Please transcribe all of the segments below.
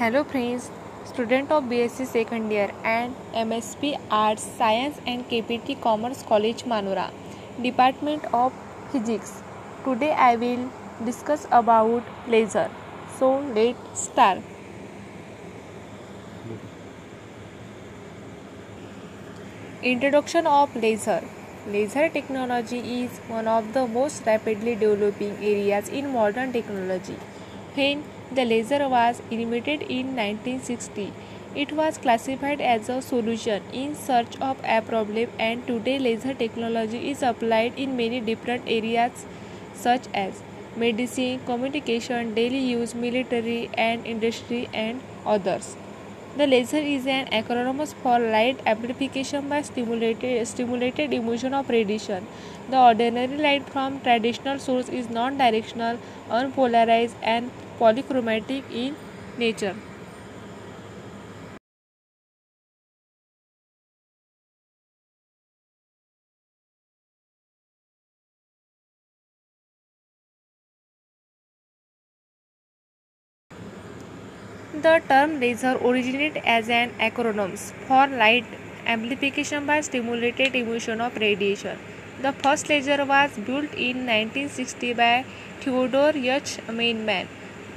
Hello friends, student of BSc second year and MSc Arts, Science and KPT Commerce College Manora, Department of Physics. Today I will discuss about laser. So let's start. Introduction of laser. Laser technology is one of the most rapidly developing areas in modern technology. When the laser was invented in 1960, it was classified as a solution in search of a problem, and today laser technology is applied in many different areas such as medicine, communication, daily use, military and industry and others. The laser is an acronym for light amplification by stimulated emission of radiation. The ordinary light from traditional source is non-directional, unpolarized and polychromatic in nature. The term laser originated as an acronym for light amplification by stimulated emission of radiation. The first laser was built in 1960 by Theodore H.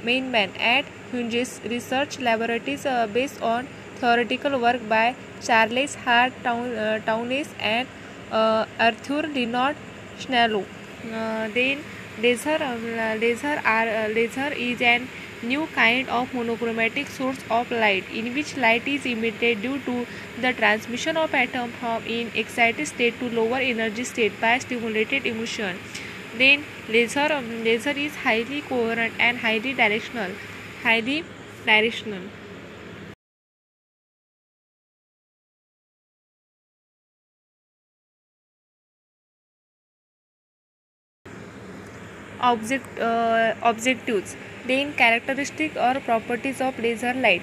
Meinman at Hughes Research Laboratories based on theoretical work by Charles Hart Townes and Arthur Leonard Schnello. Then laser is an new kind of monochromatic source of light in which light is emitted due to the transmission of atom from in excited state to lower energy state by stimulated emission. Then laser is highly coherent and highly directional. Highly directional. Objectives, then characteristic or properties of laser light.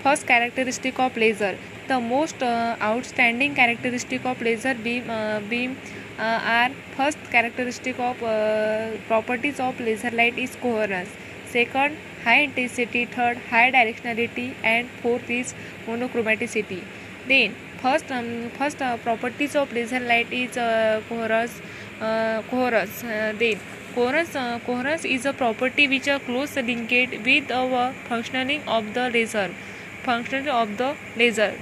First characteristic of laser. The most outstanding characteristic of laser beam are: first characteristic of properties of laser light is coherence, second high intensity, third high directionality, and fourth is monochromaticity. Then first properties of laser light is coherence. Coherence is a property which are close linked with the functioning of the laser.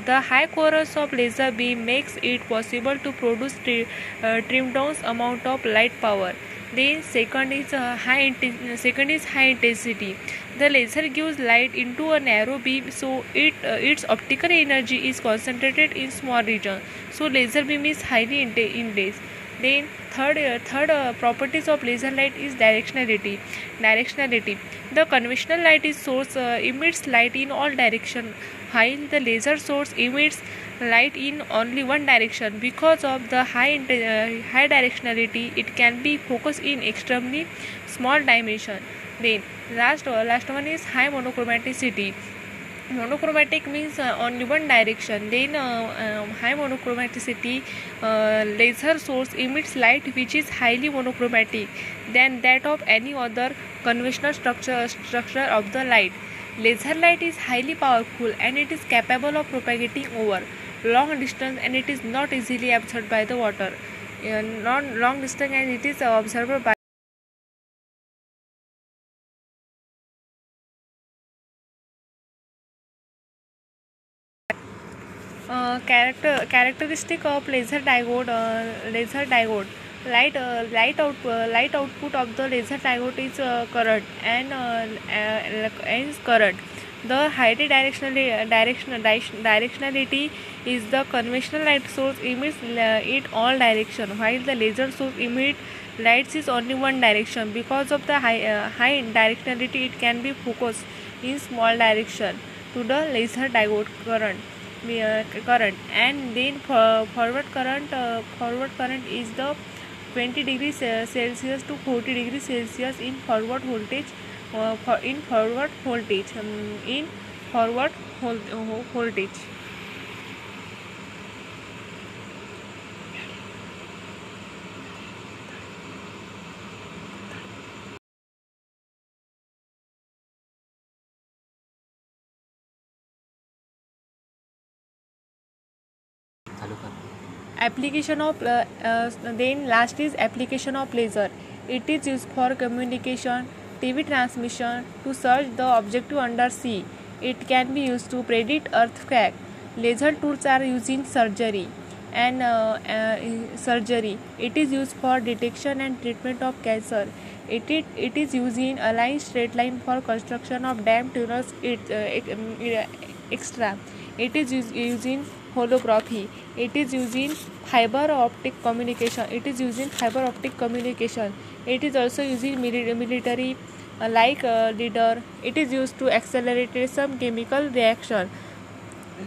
The high coherence of laser beam makes it possible to produce trimmed down amount of light power. Then second is high intensity. The laser gives light into a narrow beam, so its optical energy is concentrated in small region. So laser beam is highly intense. Then third properties of laser light is directionality. The conventional light is source emits light in all direction, while the laser source emits light in only one direction. Because of the high directionality, it can be focused in extremely small dimension. Then last one is high monochromaticity. Monochromatic means only one direction. Then high monochromaticity, laser source emits light which is highly monochromatic than that of any other conventional structure of the light. Laser light is highly powerful and it is capable of propagating over long distance, and it is not easily absorbed by the water. Not long distance, and it is observed by characteristic of laser diode. Light output of the laser diode is current and current. The high directionality is the conventional light source emits it all direction, while the laser source emits lights is only one direction. Because of the high directionality, it can be focused in small direction to the laser diode current. And then forward current is the 20 degrees Celsius to 40 degrees Celsius in forward voltage. In forward voltage. Application of then last is application of laser. It is used for communication, TV transmission, to search the objective under sea. It can be used to predict earthquake. Laser tools are used in surgery surgery. It is used for detection and treatment of cancer. It is used in align straight line for construction of dam tunnels, extra. It is used in holography. It is used in fiber optic communication. It is also used in military, like leader. It is used to accelerate some chemical reaction.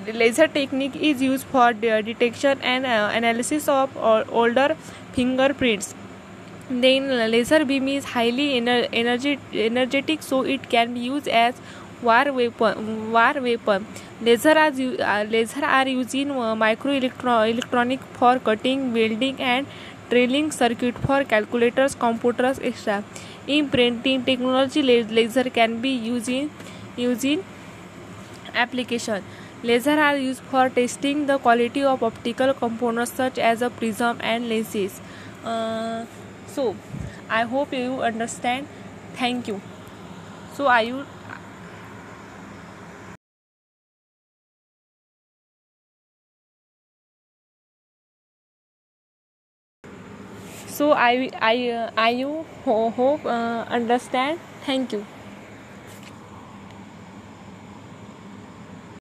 The laser technique is used for detection and analysis of older fingerprints. Then laser beam is highly energetic, so it can be used as war weapon. Laser are used in electronic for cutting, welding, and drilling circuit for calculators, computers, etc. In printing technology, laser can be used in application. Lasers are used for testing the quality of optical components such as a prism and lenses. So, I hope you understand. Thank you. So, I you so I you hope understand. Thank you.